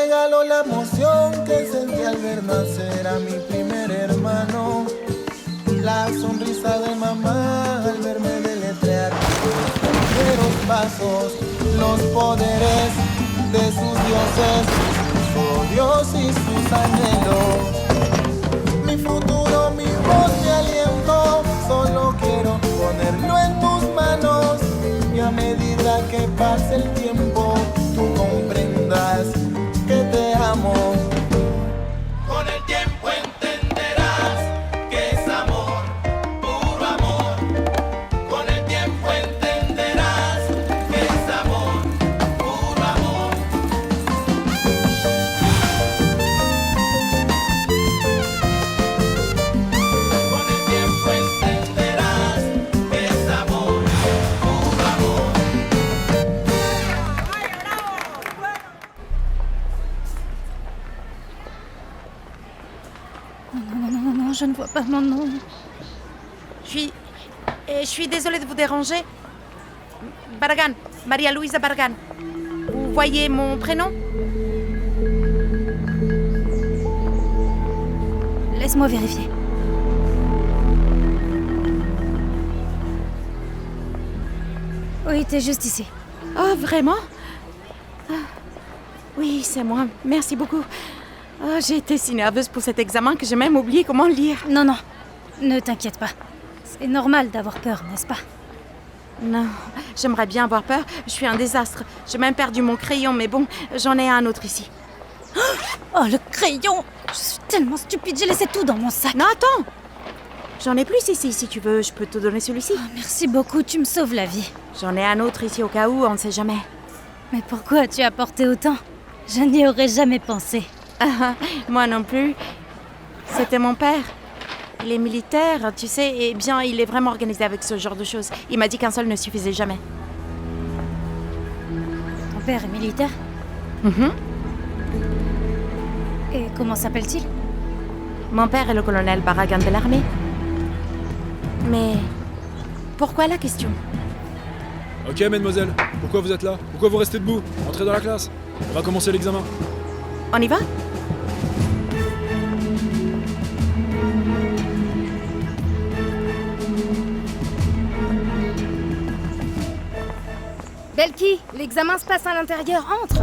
regaló la emoción que sentí al ver nacer a mi primer hermano. La sonrisa de mamá al verme deletrear los primeros pasos, los poderes de sus dioses, sus odios y sus anhelos. Mi futuro, mi voz, mi aliento, solo quiero ponerlo en tus manos. Y a medida que pase el tiempo, tú comprendas que te amo. Con el tiempo entenderás que es amor, puro amor. Con el tiempo entenderás que es amor, puro amor. Con el tiempo entenderás que es amor, puro amor. Non, je ne vois pas mon nom. Je suis désolée de vous déranger. Barragan, Maria Luisa Barragan. Vous voyez mon prénom? Laisse-moi vérifier. Oui, t'es juste ici. Oh, vraiment? Ah, oui, c'est moi. Merci beaucoup. Oh, j'ai été si nerveuse pour cet examen que j'ai même oublié comment lire. Non, non, ne t'inquiète pas. C'est normal d'avoir peur, n'est-ce pas? Non, j'aimerais bien avoir peur. Je suis un désastre. J'ai même perdu mon crayon, mais bon, j'en ai un autre ici. Oh, le crayon! Je suis tellement stupide, j'ai laissé tout dans mon sac. Non, attends! J'en ai plus ici, si tu veux. Je peux te donner celui-ci. Oh, merci beaucoup, tu me sauves la vie. J'en ai un autre ici au cas où, on ne sait jamais. Mais pourquoi as-tu apporté autant? Je n'y aurais jamais pensé. Ah, moi non plus. C'était mon père. Il est militaire, tu sais, et bien, il est vraiment organisé avec ce genre de choses. Il m'a dit qu'un seul ne suffisait jamais. Ton père est militaire? Mhm. Et comment s'appelle-t-il? Mon père est le colonel Barragan de l'armée. Mais pourquoi la question? Ok, mademoiselle, pourquoi vous êtes là? Pourquoi vous restez debout? Entrez dans la classe. On va commencer l'examen. On y va? Belki, l'examen se passe à l'intérieur, entre!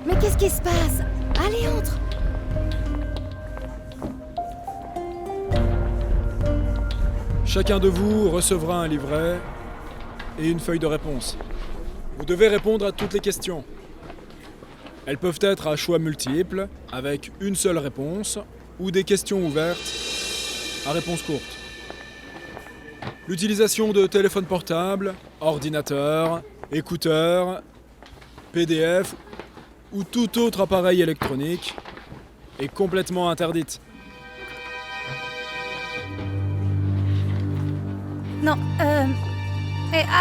Mais qu'est-ce qui se passe? Allez, entre! Chacun de vous recevra un livret et une feuille de réponse. Vous devez répondre à toutes les questions. Elles peuvent être à choix multiples, avec une seule réponse, ou des questions ouvertes à réponse courte. L'utilisation de téléphone portable, ordinateur, écouteurs, PDF ou tout autre appareil électronique est complètement interdite. Non,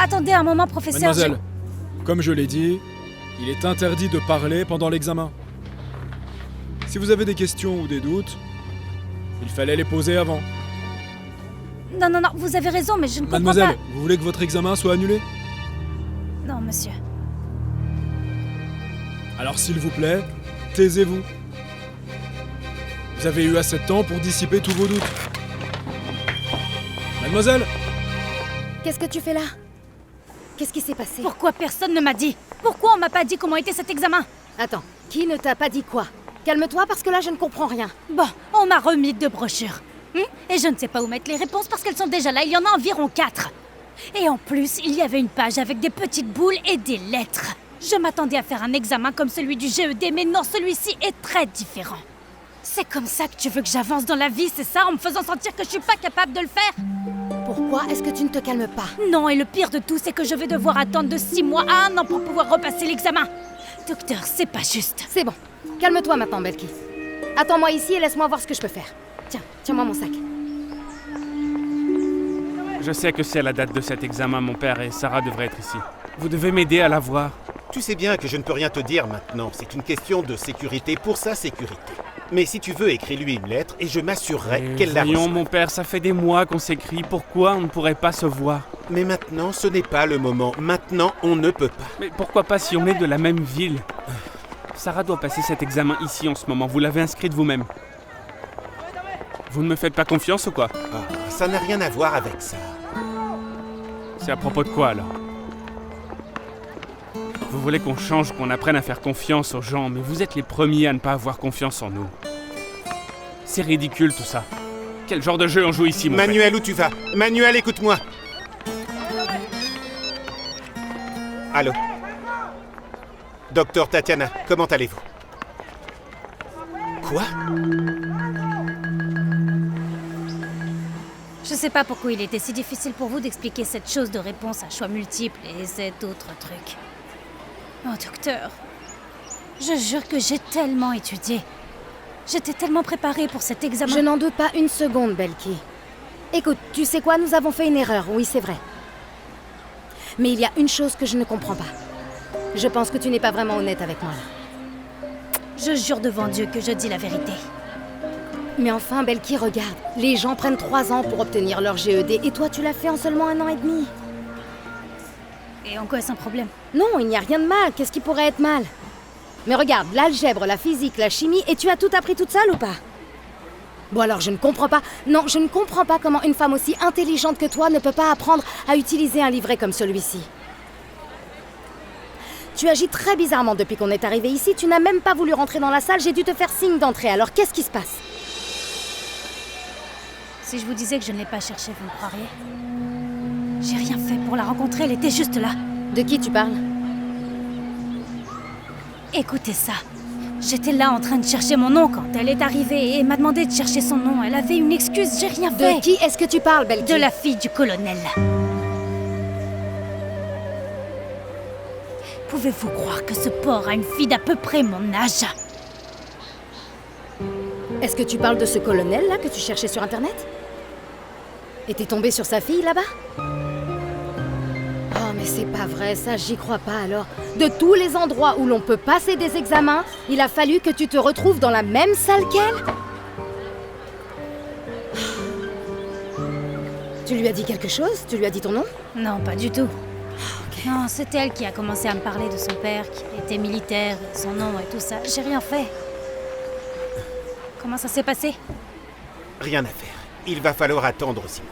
attendez un moment, professeur. Mademoiselle, comme je l'ai dit, il est interdit de parler pendant l'examen. Si vous avez des questions ou des doutes, il fallait les poser avant. Non, non, non, vous avez raison, mais je ne comprends Mademoiselle, pas. vous voulez que votre examen soit annulé? Non, monsieur. Alors s'il vous plaît, taisez-vous. Vous avez eu assez de temps pour dissiper tous vos doutes. Mademoiselle! Qu'est-ce que tu fais là? Qu'est-ce qui s'est passé? Pourquoi personne ne m'a dit? Pourquoi on m'a pas dit comment était cet examen? Attends, qui ne t'a pas dit quoi? Calme-toi parce que là je ne comprends rien. Bon, on m'a remis 2 brochures. Et je ne sais pas où mettre les réponses parce qu'elles sont déjà là, il y en a environ 4. Et en plus, il y avait une page avec des petites boules et des lettres. Je m'attendais à faire un examen comme celui du GED, mais non, celui-ci est très différent. C'est comme ça que tu veux que j'avance dans la vie, c'est ça? En me faisant sentir que je suis pas capable de le faire? Pourquoi est-ce que tu ne te calmes pas? Non, et le pire de tout, c'est que je vais devoir attendre de 6 mois à 1 an pour pouvoir repasser l'examen. Docteur, c'est pas juste. C'est bon. Calme-toi maintenant, Belki. Attends-moi ici et laisse-moi voir ce que je peux faire. Tiens, tiens-moi mon sac. Je sais que c'est la date de cet examen, mon père, et Sarah devrait être ici. Vous devez m'aider à la voir. Tu sais bien que je ne peux rien te dire maintenant. C'est une question de sécurité pour sa sécurité. Mais si tu veux, écris-lui une lettre et je m'assurerai qu'elle la Voyons, reçoit. mon père, ça fait des mois qu'on s'écrit. Pourquoi on ne pourrait pas se voir? Mais maintenant, ce n'est pas le moment. Maintenant, on ne peut pas. Mais pourquoi pas si on est de la même ville? Sarah doit passer cet examen ici en ce moment. Vous l'avez inscrite vous-même. Vous ne me faites pas confiance ou quoi? Ah, ça n'a rien à voir avec ça. C'est à propos de quoi alors? Vous voulez qu'on change, qu'on apprenne à faire confiance aux gens, mais vous êtes les premiers à ne pas avoir confiance en nous. C'est ridicule tout ça. Quel genre de jeu on joue ici, mon Manuel, où tu vas? Manuel, écoute-moi. Allô? Docteur Tatiana, comment allez-vous? Quoi? Je sais pas pourquoi il était si difficile pour vous d'expliquer cette chose de réponse à choix multiples et cet autre truc. Oh, docteur. Je jure que j'ai tellement étudié. J'étais tellement préparée pour cet examen. Je n'en doute pas une seconde, Belki. Écoute, tu sais quoi, nous avons fait une erreur, oui c'est vrai. Mais il y a une chose que je ne comprends pas. Je pense que tu n'es pas vraiment honnête avec moi là. Je jure devant Dieu que je dis la vérité. Mais enfin, Belki, regarde. Les gens prennent 3 ans pour obtenir leur GED et toi tu l'as fait en seulement 1 an et demi. Et en quoi est-ce un problème? Non, il n'y a rien de mal. Qu'est-ce qui pourrait être mal? Mais regarde, l'algèbre, la physique, la chimie, et tu as tout appris toute seule ou pas? Bon alors, je ne comprends pas. Non, je ne comprends pas comment une femme aussi intelligente que toi ne peut pas apprendre à utiliser un livret comme celui-ci. Tu agis très bizarrement depuis qu'on est arrivé ici. Tu n'as même pas voulu rentrer dans la salle. J'ai dû te faire signe d'entrée. Alors, qu'est-ce qui se passe? Si je vous disais que je ne l'ai pas cherchée, vous me croiriez? J'ai rien fait pour la rencontrer, elle était juste là. De qui tu parles? Écoutez ça. J'étais là en train de chercher mon nom quand elle est arrivée et m'a demandé de chercher son nom. Elle avait une excuse, j'ai rien fait. De qui est-ce que tu parles, Belki? De la fille du colonel. Pouvez-vous croire que ce porc a une fille d'à peu près mon âge? Est-ce que tu parles de ce colonel-là que tu cherchais sur Internet? Et t'es tombé sur sa fille, là-bas? Oh, mais c'est pas vrai, ça, j'y crois pas, alors. De tous les endroits où l'on peut passer des examens, il a fallu que tu te retrouves dans la même salle qu'elle? Tu lui as dit quelque chose? Tu lui as dit ton nom? Non, pas du tout. Non, c'est elle qui a commencé à me parler de son père, qui était militaire, son nom et tout ça. J'ai rien fait. Comment ça s'est passé? Rien à faire. Il va falloir attendre 6 mois.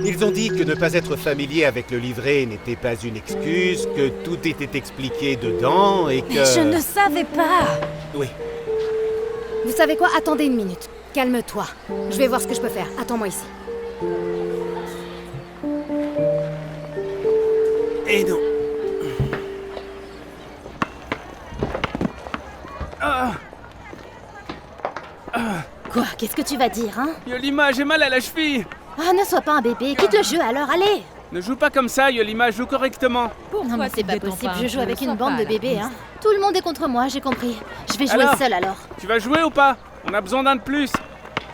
Ils ont dit que ne pas être familier avec le livret n'était pas une excuse, que tout était expliqué dedans et que... Mais je ne savais pas. Oui. Vous savez quoi? Attendez une minute. Calme-toi. Je vais voir ce que je peux faire. Attends-moi ici. Et non. Quoi? Qu'est-ce que tu vas dire, hein? Yolima, j'ai mal à la cheville. Ah, ne sois pas un bébé, quitte le jeu alors, allez! Ne joue pas comme ça, Yolima, joue correctement. Non mais c'est pas possible, je joue avec une bande de bébés, hein. hein. Tout le monde est contre moi, j'ai compris. Je vais jouer Alors seule alors. Tu vas jouer ou pas? On a besoin d'un de plus.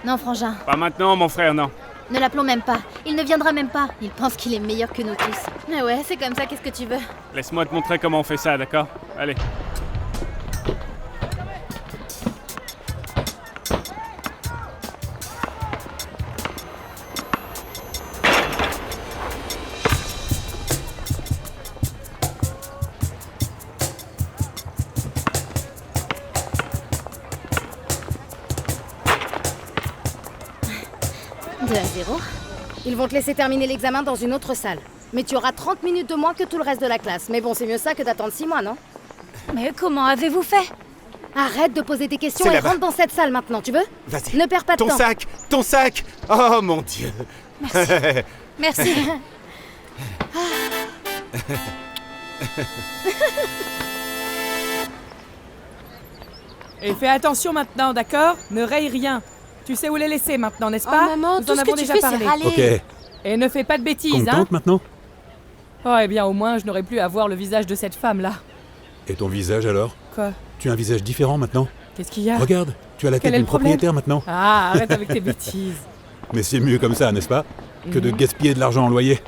Non, frangin, Pas maintenant, mon frère, non. ne l'appelons même pas. Il ne viendra même pas. Il pense qu'il est meilleur que nous tous. Mais ouais, c'est comme ça, qu'est-ce que tu veux? Laisse-moi te montrer comment on fait ça, d'accord? Allez. Ils vont te laisser terminer l'examen dans une autre salle. Mais tu auras 30 minutes de moins que tout le reste de la classe. Mais bon, c'est mieux ça que d'attendre 6 mois, non? Mais comment avez-vous fait? Arrête de poser des questions C'est et là-bas. rentre dans cette salle maintenant, tu veux? Vas-y. Ne perds pas de Ton temps. sac! Ton sac! Oh mon Dieu! Merci. Et fais attention maintenant, d'accord? Ne raye rien. Tu sais où les laisser maintenant, n'est-ce Oh pas? maman, Nous tout en ce avons que tu déjà fais, parlé. c'est râler. Ok, Et ne fais pas de bêtises, hein? contente maintenant? Oh, eh bien, au moins, je n'aurai plus à voir le visage de cette femme-là. Et ton visage alors? Quoi? Tu as un visage différent maintenant? Qu'est-ce qu'il y a? Regarde, tu as la Quel tête est le d'une problème? propriétaire maintenant. Ah, arrête avec tes bêtises. Mais c'est mieux comme ça, n'est-ce pas? Que de gaspiller de l'argent en loyer.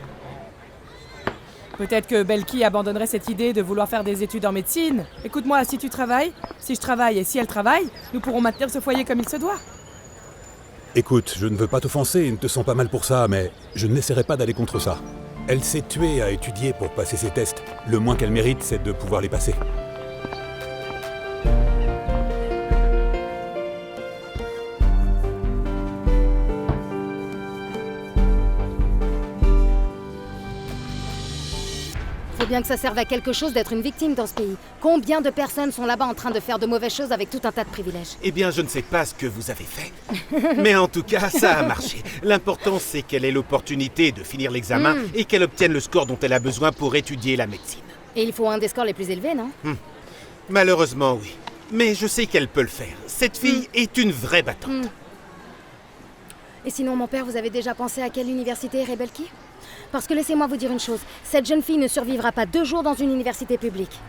Peut-être que Belki abandonnerait cette idée de vouloir faire des études en médecine. Écoute-moi, si tu travailles, si je travaille et si elle travaille, nous pourrons maintenir ce foyer comme il se doit. Écoute, je ne veux pas t'offenser et ne te sens pas mal pour ça, mais je n'essaierai pas d'aller contre ça. Elle s'est tuée à étudier pour passer ses tests. Le moins qu'elle mérite, c'est de pouvoir les passer. Faut bien que ça serve à quelque chose d'être une victime dans ce pays. Combien de personnes sont là-bas en train de faire de mauvaises choses avec tout un tas de privilèges? Eh bien, je ne sais pas ce que vous avez fait. Mais en tout cas, ça a marché. L'important, c'est qu'elle ait l'opportunité de finir l'examen et qu'elle obtienne le score dont elle a besoin pour étudier la médecine. Et il faut un des scores les plus élevés, non? Malheureusement, oui. Mais je sais qu'elle peut le faire. Cette fille est une vraie battante. Et sinon, mon père, vous avez déjà pensé à quelle université irait Belki? Parce que laissez-moi vous dire une chose, cette jeune fille ne survivra pas 2 jours dans une université publique.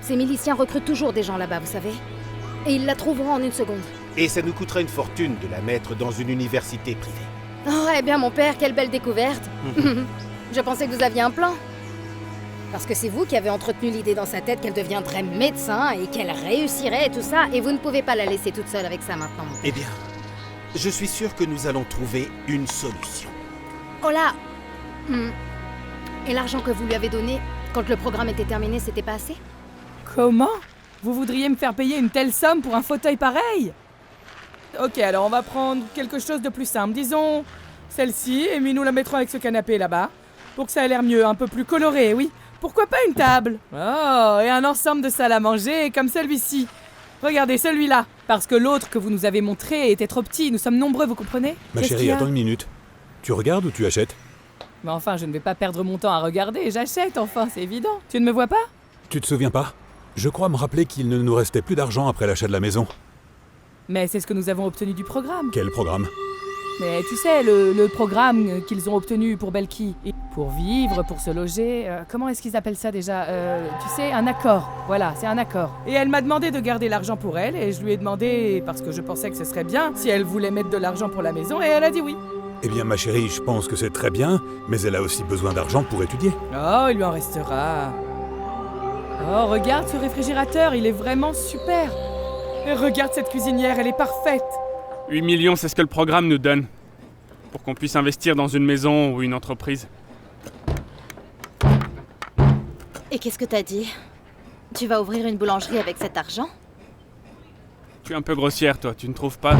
Ces miliciens recrutent toujours des gens là-bas, vous savez. Et ils la trouveront en 1 seconde. Et ça nous coûtera une fortune de la mettre dans une université privée. Oh, eh bien, mon père, quelle belle découverte. Je pensais que vous aviez un plan. Parce que c'est vous qui avez entretenu l'idée dans sa tête qu'elle deviendrait médecin et qu'elle réussirait et tout ça, et vous ne pouvez pas la laisser toute seule avec ça maintenant. Eh bien, je suis sûr que nous allons trouver une solution. Oh là! Et l'argent que vous lui avez donné, quand le programme était terminé, c'était pas assez? Comment? Vous voudriez me faire payer une telle somme pour un fauteuil pareil? Ok, alors on va prendre quelque chose de plus simple. Disons celle-ci, et puis nous la mettrons avec ce canapé là-bas. Pour que ça ait l'air mieux, un peu plus coloré, oui. Pourquoi pas une table? Oh, et un ensemble de salles à manger comme celui-ci. Regardez, celui-là. Parce que l'autre que vous nous avez montré était trop petit. Nous sommes nombreux, vous comprenez? Ma chérie, attends une minute. Tu regardes ou tu achètes? Mais enfin, je ne vais pas perdre mon temps à regarder. J'achète, enfin, c'est évident. Tu ne me vois pas? Tu te souviens pas? Je crois me rappeler qu'il ne nous restait plus d'argent après l'achat de la maison. Mais c'est ce que nous avons obtenu du programme. Quel programme? Mais tu sais, le programme qu'ils ont obtenu pour Belki. Et pour vivre, pour se loger... comment est-ce qu'ils appellent ça déjà? Tu sais, un accord. Voilà, c'est un accord. Et elle m'a demandé de garder l'argent pour elle, et je lui ai demandé, parce que je pensais que ce serait bien, si elle voulait mettre de l'argent pour la maison, et elle a dit oui. Eh bien, ma chérie, je pense que c'est très bien, mais elle a aussi besoin d'argent pour étudier. Oh, il lui en restera. Oh, regarde ce réfrigérateur, il est vraiment super. Et regarde cette cuisinière, elle est parfaite. 8 millions, c'est ce que le programme nous donne. Pour qu'on puisse investir dans une maison ou une entreprise. Et qu'est-ce que t'as dit? Tu vas ouvrir une boulangerie avec cet argent? Tu es un peu grossière, toi, tu ne trouves pas?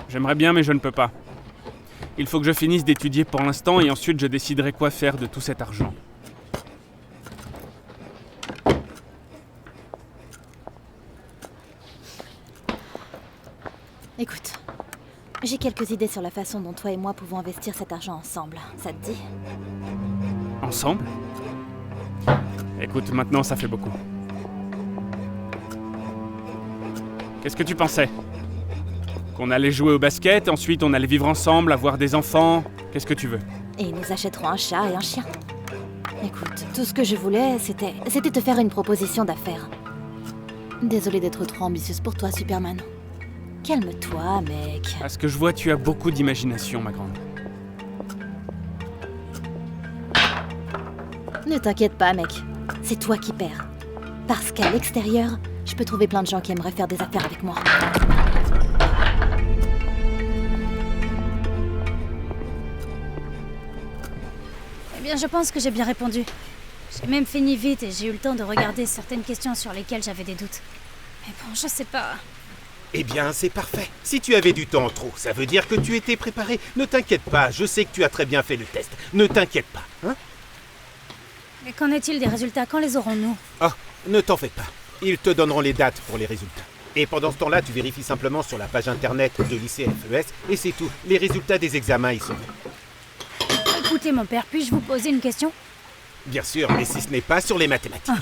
J'aimerais bien, mais je ne peux pas. Il faut que je finisse d'étudier pour l'instant et ensuite je déciderai quoi faire de tout cet argent. Écoute, j'ai quelques idées sur la façon dont toi et moi pouvons investir cet argent ensemble. Ça te dit? Ensemble? Écoute, maintenant ça fait beaucoup. Qu'est-ce que tu pensais? Qu'on allait jouer au basket, ensuite on allait vivre ensemble, avoir des enfants. Qu'est-ce que tu veux? Et nous achèterons un chat et un chien. Écoute, tout ce que je voulais, c'était te faire une proposition d'affaires. Désolée d'être trop ambitieuse pour toi, Superman. Calme-toi, mec. À ce que je vois, tu as beaucoup d'imagination, ma grande. Ne t'inquiète pas, mec. C'est toi qui perds. Parce qu'à l'extérieur, je peux trouver plein de gens qui aimeraient faire des affaires avec moi. Eh bien, je pense que j'ai bien répondu. J'ai même fini vite et j'ai eu le temps de regarder certaines questions sur lesquelles j'avais des doutes. Mais bon, je sais pas. Eh bien, c'est parfait. Si tu avais du temps en trop, ça veut dire que tu étais préparé. Ne t'inquiète pas, je sais que tu as très bien fait le test. Ne t'inquiète pas, hein? Mais qu'en est-il des résultats? Quand les aurons-nous? Oh, ne t'en fais pas. Ils te donneront les dates pour les résultats. Et pendant ce temps-là, tu vérifies simplement sur la page internet de lycée FES et c'est tout. Les résultats des examens y sont. Écoutez, mon père, puis-je vous poser une question? Bien sûr, mais si ce n'est pas sur les mathématiques.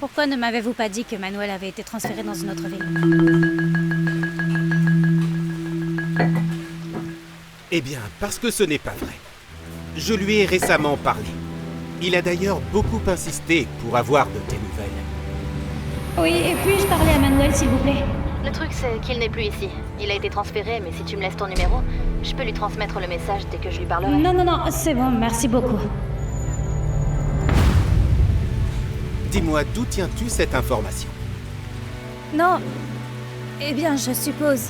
Pourquoi ne m'avez-vous pas dit que Manuel avait été transféré dans une autre ville? Eh bien, parce que ce n'est pas vrai. Je lui ai récemment parlé. Il a d'ailleurs beaucoup insisté pour avoir de tes nouvelles. Oui, et puis-je parler à Manuel, s'il vous plaît? Le truc, c'est qu'il n'est plus ici. Il a été transféré, mais si tu me laisses ton numéro, je peux lui transmettre le message dès que je lui parlerai. Non, c'est bon, merci beaucoup. Dis-moi, d'où tiens-tu cette information? Non. Eh bien, je suppose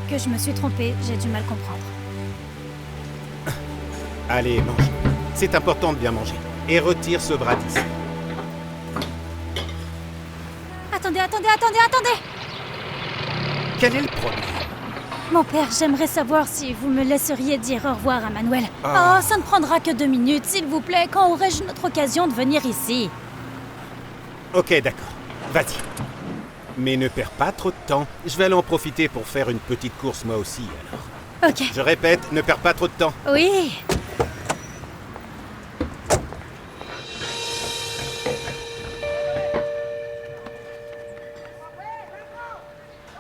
que je me suis trompée. J'ai du mal comprendre. Allez, mange. C'est important de bien manger. Et retire ce bras d'ici. Attendez. Quel est le problème? Mon père, j'aimerais savoir si vous me laisseriez dire au revoir à Manuel. Ah. Oh, ça ne prendra que 2 minutes, s'il vous plaît. Quand aurai-je une autre occasion de venir ici? Ok, d'accord. Vas-y. Mais ne perds pas trop de temps. Je vais aller en profiter pour faire une petite course moi aussi, alors. Ok. Je répète, ne perds pas trop de temps. Oui.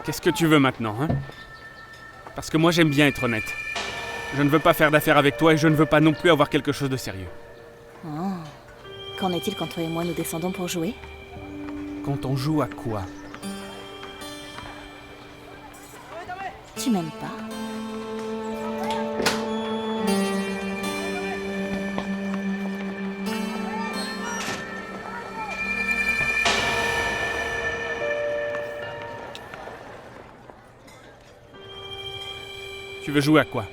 Qu'est-ce que tu veux maintenant, hein? Parce que moi j'aime bien être honnête. Je ne veux pas faire d'affaires avec toi et je ne veux pas non plus avoir quelque chose de sérieux. Oh. Qu'en est-il quand toi et moi nous descendons pour jouer? Quand on joue à quoi? Tu m'aimes pas? Tu veux jouer à quoi?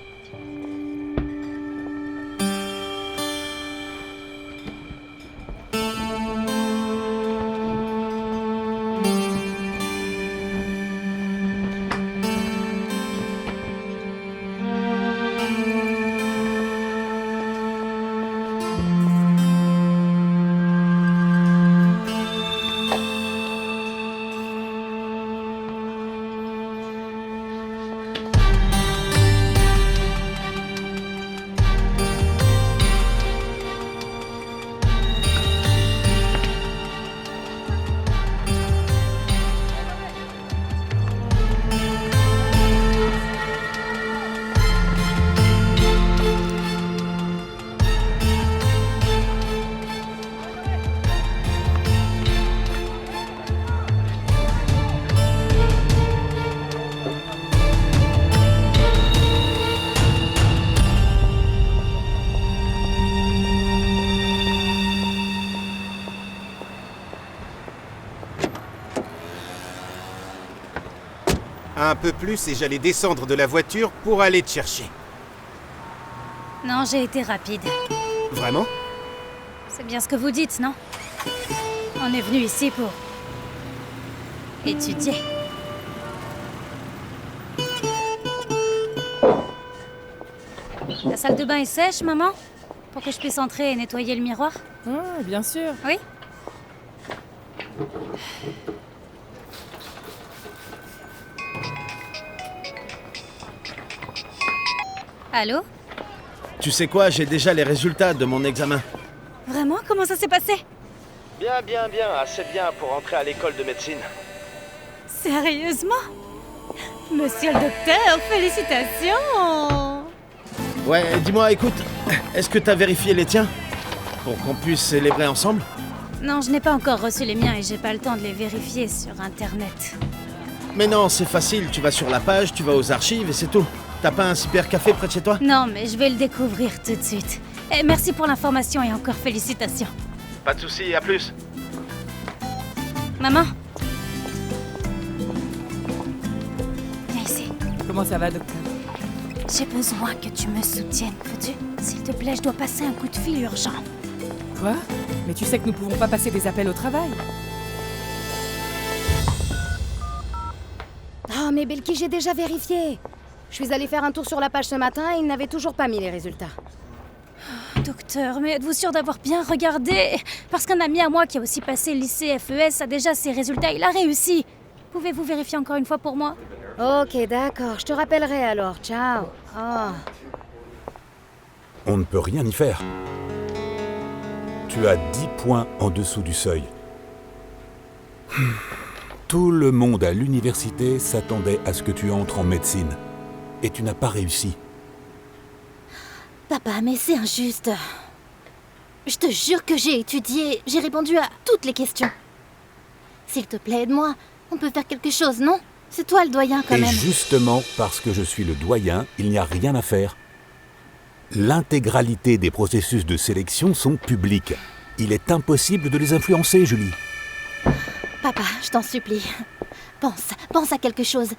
Un peu plus et j'allais descendre de la voiture pour aller te chercher. Non, j'ai été rapide. Vraiment? C'est bien ce que vous dites, non? On est venu ici pour étudier. La salle de bain est sèche, maman? Pour que je puisse entrer et nettoyer le miroir? Ah, bien sûr. Oui? Allô? Tu sais quoi, j'ai déjà les résultats de mon examen. Vraiment? Comment ça s'est passé? Bien, assez bien pour entrer à l'école de médecine. Sérieusement? Monsieur le docteur, félicitations! Ouais, dis-moi, écoute, est-ce que t'as vérifié les tiens? Pour qu'on puisse célébrer ensemble? Non, je n'ai pas encore reçu les miens et j'ai pas le temps de les vérifier sur Internet. Mais non, c'est facile, tu vas sur la page, tu vas aux archives et c'est tout. T'as pas un super café près de chez toi? Non, mais je vais le découvrir tout de suite. Et merci pour l'information et encore félicitations. Pas de soucis, à plus. Maman? Viens ici. Comment ça va, docteur? J'ai besoin que tu me soutiennes, veux-tu? S'il te plaît, je dois passer un coup de fil urgent. Quoi? Mais tu sais que nous pouvons pas passer des appels au travail. Oh, mais Belki, j'ai déjà vérifié. Je suis allée faire un tour sur la page ce matin et ils n'avaient toujours pas mis les résultats. Docteur, mais êtes-vous sûr d'avoir bien regardé? Parce qu'un ami à moi qui a aussi passé le lycée FES a déjà ses résultats, il a réussi. Pouvez-vous vérifier encore une fois pour moi? Ok, d'accord, je te rappellerai alors. Ciao. Oh. On ne peut rien y faire. Tu as 10 points en dessous du seuil. Tout le monde à l'université s'attendait à ce que tu entres en médecine. Et tu n'as pas réussi. Papa, mais c'est injuste. Je te jure que j'ai étudié, j'ai répondu à toutes les questions. S'il te plaît, aide-moi. On peut faire quelque chose, non? C'est toi le doyen quand Et même. justement, parce que je suis le doyen, il n'y a rien à faire. L'intégralité des processus de sélection sont publics. Il est impossible de les influencer, Julie. Papa, je t'en supplie. Pense à quelque chose.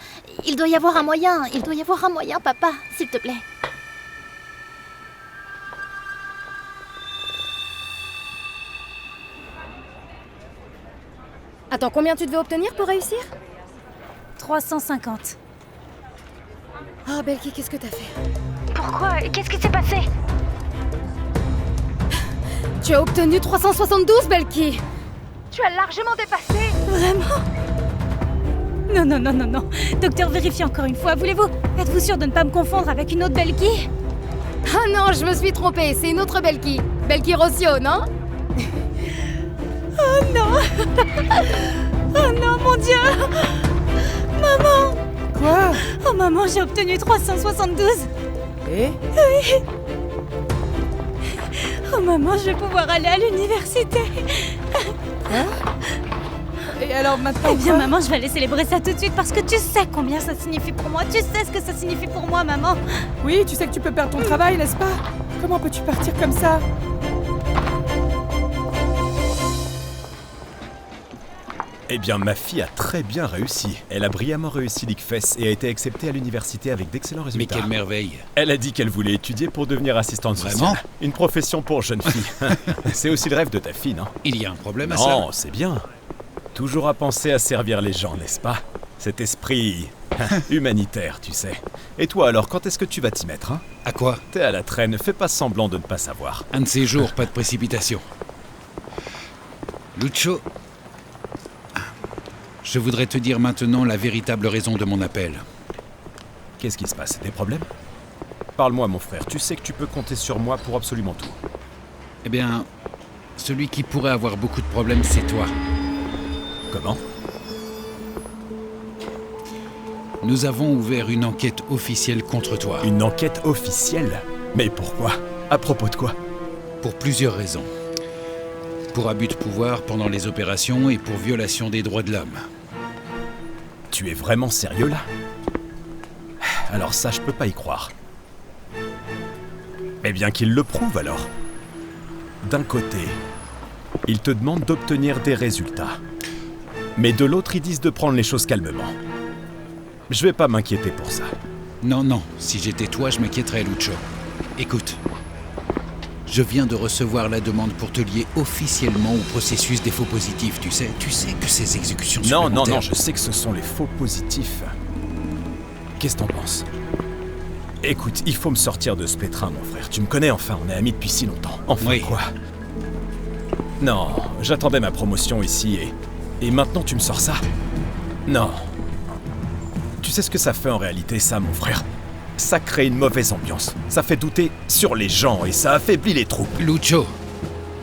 Il doit y avoir un moyen, papa, s'il te plaît. Attends, combien tu devais obtenir pour réussir? 350. Oh, Belki, qu'est-ce que t'as fait? Pourquoi? Qu'est-ce qui s'est passé? Tu as obtenu 372, Belki! Tu as largement dépassé. Vraiment? Non. Docteur, vérifiez encore une fois, voulez-vous? Êtes-vous sûr de ne pas me confondre avec une autre Belki? Ah non, je me suis trompée, c'est une autre Belki. Belki Rossio, non? Oh non. Oh non, mon Dieu. Maman. Quoi? Oh maman, j'ai obtenu 372. Et? Oui. Oh maman, je vais pouvoir aller à l'université. Hein? Et alors maintenant? Eh bien quoi? maman, je vais aller célébrer ça tout de suite parce que tu sais combien ça signifie pour moi. Tu sais ce que ça signifie pour moi, maman. Oui, tu sais que tu peux perdre ton travail, n'est-ce pas? Comment peux-tu partir comme ça? Eh bien, ma fille a très bien réussi. Elle a brillamment réussi l'ICFES et a été acceptée à l'université avec d'excellents résultats. Mais quelle merveille! Elle a dit qu'elle voulait étudier pour devenir assistante sociale. Vraiment? Une profession pour jeune fille. C'est aussi le rêve de ta fille, non? Il y a un problème à ça? Non, c'est bien. Toujours à penser à servir les gens, n'est-ce pas? Cet esprit humanitaire, tu sais. Et toi alors, quand est-ce que tu vas t'y mettre, hein? À quoi? T'es à la traîne, fais pas semblant de ne pas savoir. Un de ces jours, pas de précipitation. Lucho, je voudrais te dire maintenant la véritable raison de mon appel. Qu'est-ce qui se passe? Des problèmes? Parle-moi, mon frère. Tu sais que tu peux compter sur moi pour absolument tout. Eh bien, celui qui pourrait avoir beaucoup de problèmes, c'est toi. Comment? Nous avons ouvert une enquête officielle contre toi. Une enquête officielle? Mais pourquoi? À propos de quoi? Pour plusieurs raisons. Pour abus de pouvoir pendant les opérations et pour violation des droits de l'homme. Tu es vraiment sérieux là? Alors ça, je peux pas y croire. Eh bien qu'il le prouve alors. D'un côté, ils te demandent d'obtenir des résultats. Mais de l'autre, ils disent de prendre les choses calmement. Je vais pas m'inquiéter pour ça. Non, si j'étais toi, je m'inquiéterais, Lucho. Écoute, je viens de recevoir la demande pour te lier officiellement au processus des faux positifs, tu sais que ces exécutions supplémentaires... Non, je sais que ce sont les faux positifs. Qu'est-ce que t'en penses? Écoute, il faut me sortir de ce pétrin, mon frère. Tu me connais enfin, on est amis depuis si longtemps. Enfin oui. Quoi? Non, j'attendais ma promotion ici et maintenant tu me sors ça? Non. Tu sais ce que ça fait en réalité, ça, mon frère? Ça crée une mauvaise ambiance. Ça fait douter sur les gens et ça affaiblit les troupes. Lucho,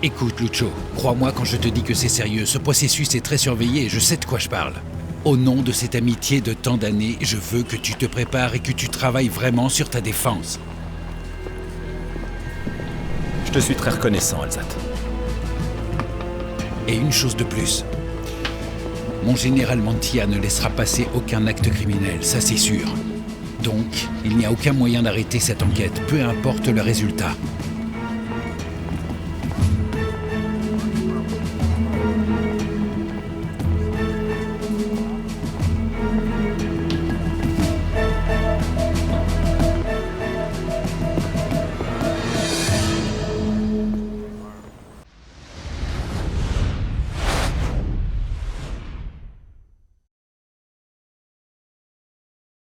écoute, Lucho, crois-moi quand je te dis que c'est sérieux. Ce processus est très surveillé et je sais de quoi je parle. Au nom de cette amitié de tant d'années, je veux que tu te prépares et que tu travailles vraiment sur ta défense. Je te suis très reconnaissant, Alzat. Et une chose de plus. Mon général Mantia ne laissera passer aucun acte criminel, ça c'est sûr. Donc, il n'y a aucun moyen d'arrêter cette enquête, peu importe le résultat.